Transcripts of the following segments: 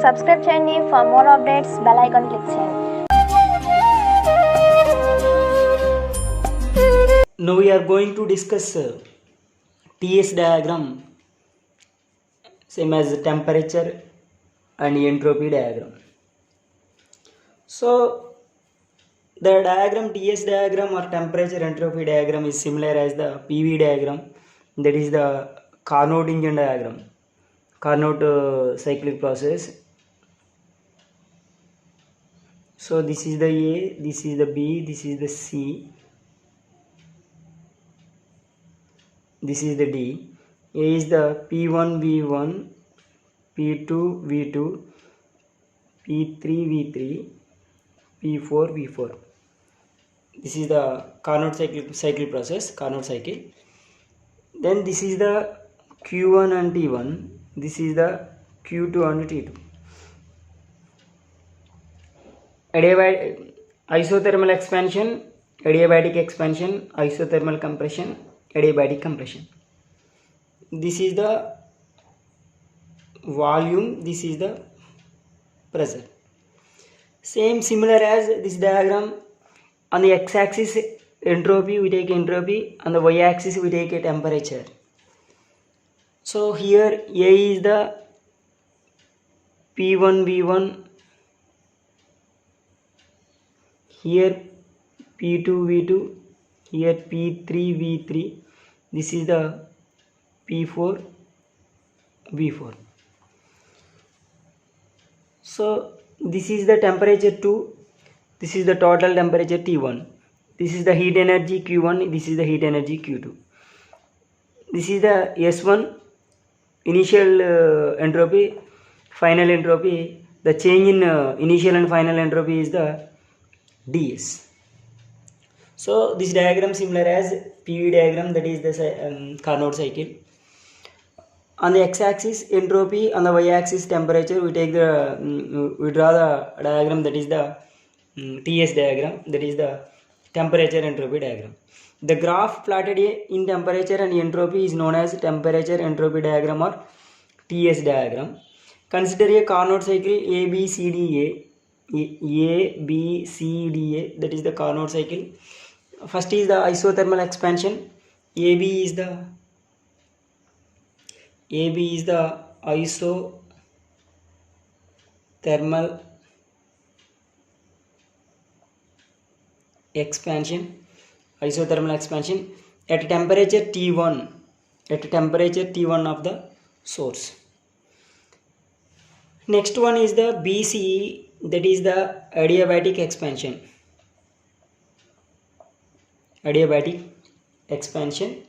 Subscribe చేయండి. For more updates bell icon click చేయండి. Now we are going to discuss TS diagram, same as temperature and entropy diagram. So the diagram TS diagram or temperature entropy diagram is similar as the PV diagram, that is the Carnot engine diagram, Carnot cyclic process. So this is the A, this is the B, this is the C, this is the D. A is the P1 V1, P2 V2, P3 V3, P4 V4. This is the Carnot cycle process, Carnot cycle. Then this is the Q1 and T1, this is the Q2 and T2. Isothermal expansion, adiabatic expansion, isothermal compression, adiabatic compression. This is the volume, this is the pressure. Same similar as this diagram. On the x-axis entropy, we take entropy. On the y-axis we take a temperature. So here A is the P1 V1, here P2 V2, here P3 V3, this is the P4 V4. So this is the temperature 2, this is the total temperature T1, this is the heat energy Q1, this is the heat energy Q2. This is the S1, initial entropy, final entropy. The change in initial and final entropy is the ds. So this diagram similar as PV diagram, that is the Carnot cycle. On the x-axis entropy, on the y-axis temperature, we take the we draw the diagram, that is the TS diagram, that is the temperature entropy diagram. The graph plotted in temperature and entropy is known as temperature entropy diagram or TS diagram. Consider a Carnot cycle ABCDA, that is the Carnot cycle. First is the isothermal expansion. AB is the isothermal expansion. Isothermal expansion at temperature T1, of the source. Next one is the BC, that is the adiabatic expansion. Adiabatic expansion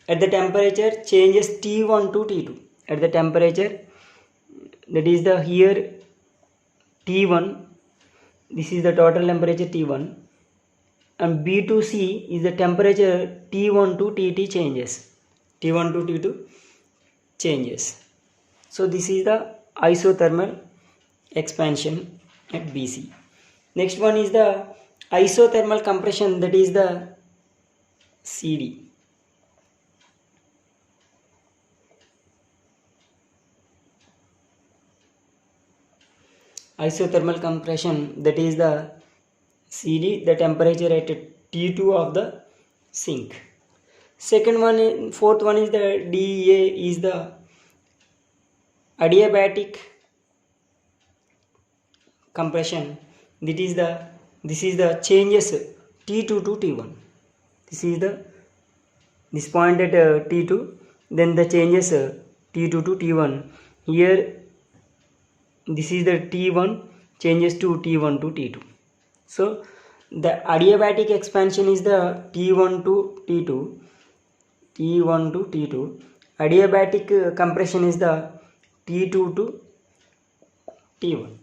at the temperature changes T1 to T2. At the temperature, that is the here T1, this is the total temperature T1, and B to C is the temperature T1 to T2 changes. T1 to T2 changes. So this is the isothermal expansion at BC. Next one is the isothermal compression, that is the CD. Isothermal compression, that is the CD, the temperature at T2 of the sink. Fourth one is the DA, is the adiabatic compression. This is the changes T2 to T1. This point at T2, then the changes T2 to T1. Here this is the T1 changes to T1 to T2. So the adiabatic expansion is the T1 to T2. Adiabatic compression is the T2 to T1.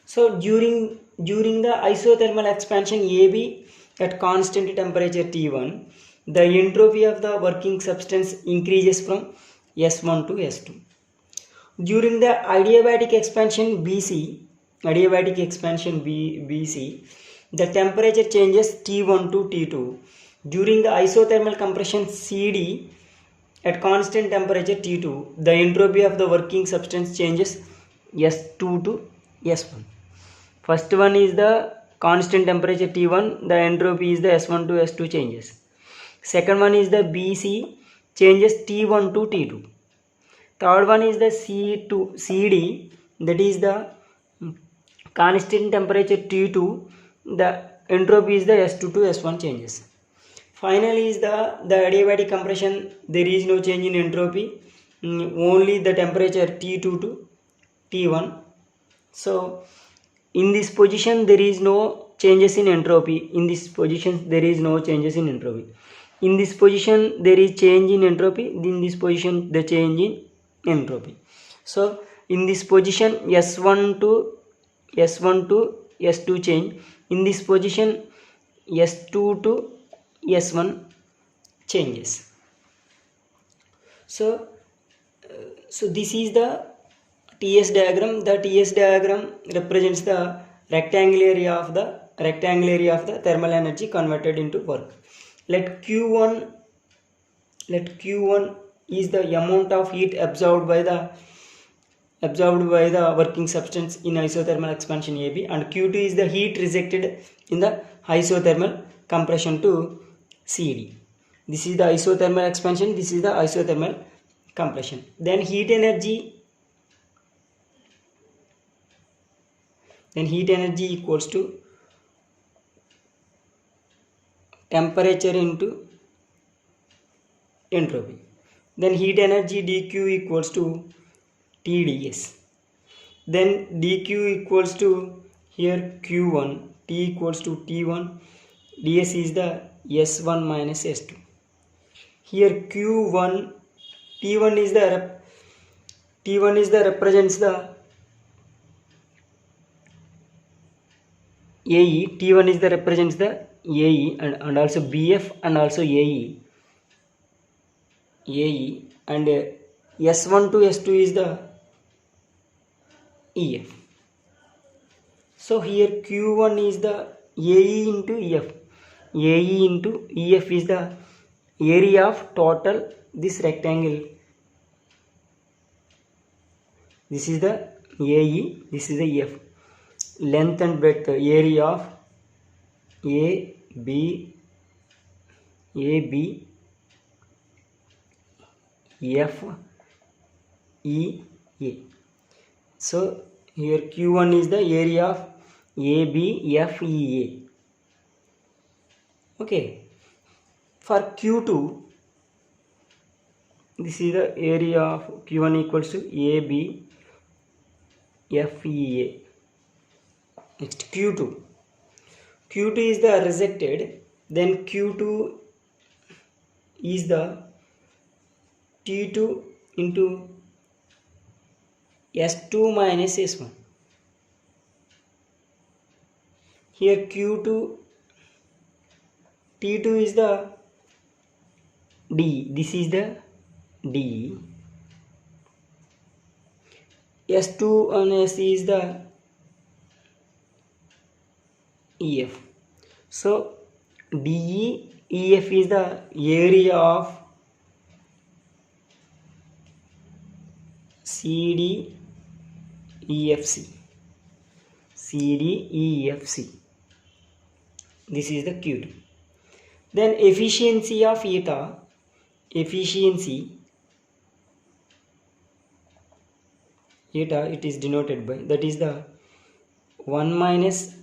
So during the isothermal expansion AB at constant temperature T1, the entropy of the working substance increases from S1 to S2. During the adiabatic expansion BC, the temperature changes T1 to T2. During the isothermal compression CD at constant temperature T2, the entropy of the working substance changes S2 to S1. First one is the constant temperature T1, the entropy is the S1 to S2 changes. Second one is the BC, changes T1 to T2. Third one is the C to CD, that is the constant temperature T2, the entropy is the S2 to S1 changes. Finally is the adiabatic compression, there is no change in entropy, only the temperature T2 to T1. So in this position there is no changes in entropy, in this position there is no changes in entropy. In this position there is change in entropy, in this position the change in entropy. So in this position S1 to S2 change, in this position S2 to S1 changes. So this is the TS diagram. The TS diagram represents the rectangular area of the thermal energy converted into work. Let Q1 is the amount of heat absorbed by the working substance in isothermal expansion AB, and Q2 is the heat rejected in the isothermal compression to CD. This is the isothermal expansion, this is the isothermal compression. Then heat energy equals to temperature into entropy. Then heat energy dQ equals to TdS. Then dQ equals to here Q1, T equals to T1, ds is the S1 minus S2. Here Q1, T1 is the represents the AE, T1 is the represents the AE and also BF and also AE and S1 to S2 is the EF. So here Q1 is the AE into EF. AE into EF is the area of total this rectangle. This is the AE, this is the EF. Length and breadth, area of AB, F, E, A. So here Q1 is the area of AB, F, E, A. Okay. For Q2, this is the area of Q1 equals to AB, F, E, A. Next Q2 is the rejected, then Q2 is the T2 into S2 minus S1. Here Q2, T2 is the D, this is the D. S2 and S is the EF. So DE, EF is the area of CD, EFC. CD, EFC. This is the Q2. Then efficiency of eta, it is denoted by, that is the 1 minus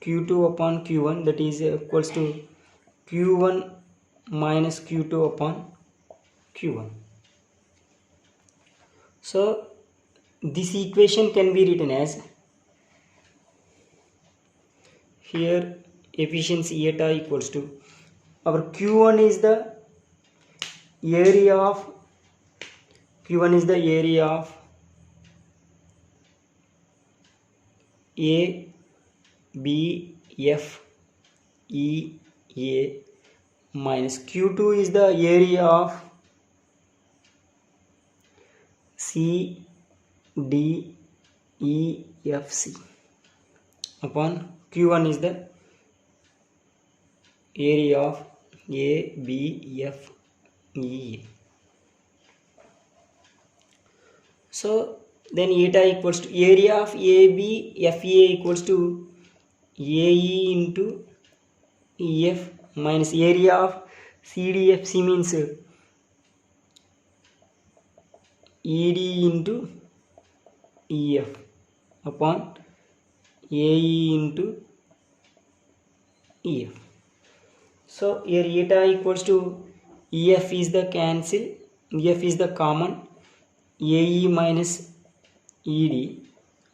Q2 upon Q1, that is equals to Q1 minus Q2 upon Q1. So this equation can be written as, here efficiency eta equals to, our Q1 is the area of A, B, F, E, A minus Q2 is the area of C, D, E, F, C upon Q1 is the area of A, B, F, E, A. So then eta equals to area of AB FA equals to AE into EF minus area of CDFC means ED into EF upon AE into EF. So here eta equals to EF is the cancel, EF is the common, AE minus ED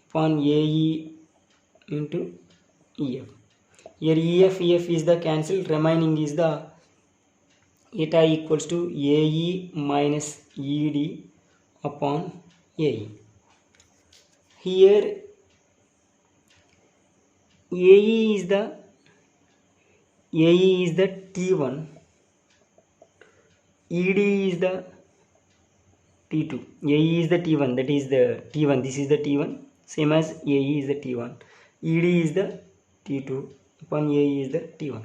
upon AE into EF. Here EF is the cancel, remaining is the eta equals to AE minus ED upon AE. Here AE is the T1, ED is the T2. AE is the T1, that is the T1, this is the T1, same as AE is the T1, ED is the T2 upon AE is the T1.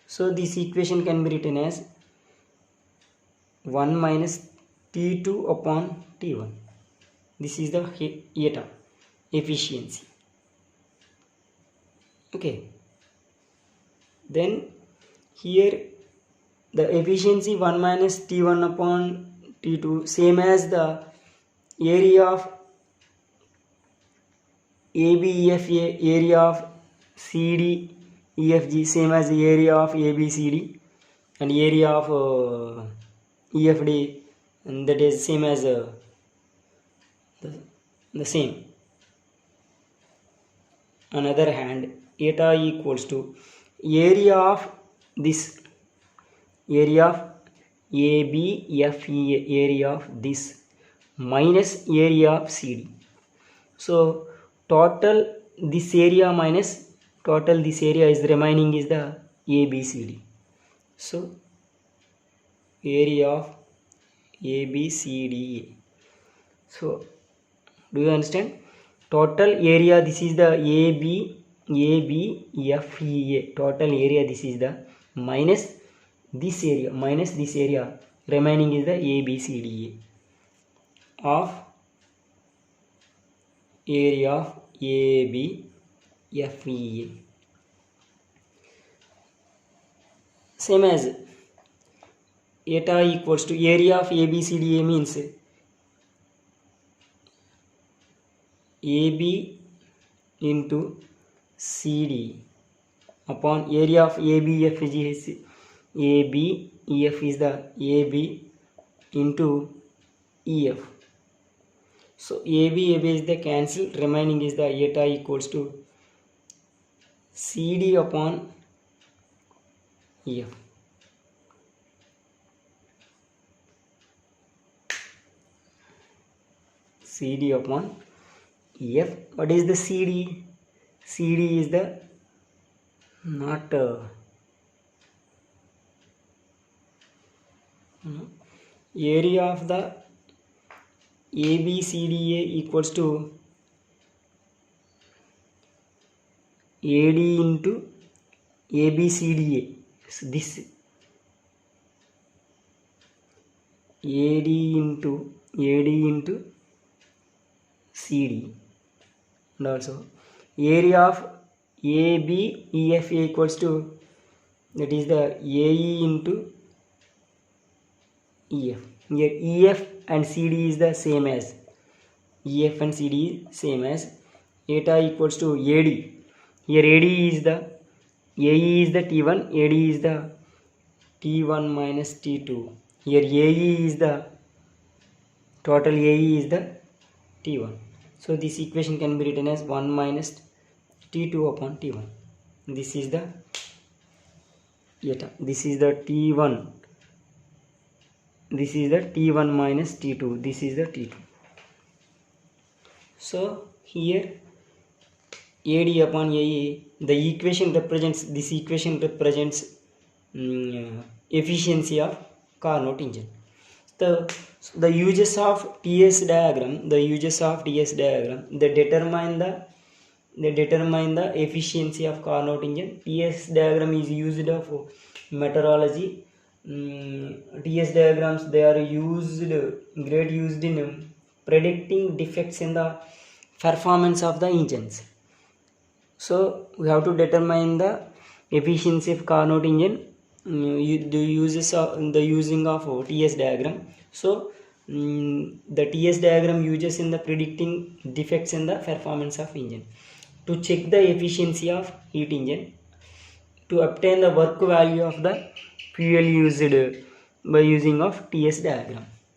So this equation can be written as 1 minus T2 upon T1. This is the eta efficiency. Okay, then here the efficiency 1 minus T1 upon T2 same as the area of ABEFA, area of CDEFG same as the area of ABCD, and area of EFD, and that is same as the same. On other hand, eta equals to area of this, area of ABFEA, area of this minus area of CD. So total this area minus total this area is remaining is the ABCD. So area of ABCDA. So do you understand? Total area, this is the ABFEA, total area this is the minus this area, remaining is the ABCDA of area of ABFEA. Same as eta equals to area of ABCDA means AB into CD upon area of ABFG is ABEF is the AB into EF. So AB is the cancel, remaining is the eta equals to CD upon EF. CD upon EF. What is the CD? CD is the not area of the ABCDA equals to AD into ABCDA. So this AD into CD, and also area of ABEFA equals to, that is the AE into EF. Here EF and CD is the same as, EF and CD is same as, eta equals to AD. Here AD is the, AE is the T1, AD is the T1 minus T2. Here AE is the, total AE is the T1. So this equation can be written as 1 minus T2 upon T1. This is the eta, this is the T1, this is the T1 minus T2, this is the T2. So here AD upon AE, the equation represents, this equation represents efficiency of Carnot engine. The uses of TS diagram, they determine the efficiency of Carnot engine. TS diagram is used for meteorology. TS diagrams, they are used, great used in predicting defects in the performance of the engines. So we have to determine the efficiency of Carnot engine, the using of TS diagram. So the TS diagram uses in the predicting defects in the performance of engine, to check the efficiency of heat engine, to obtain the work value of the fuel used by using of TS diagram.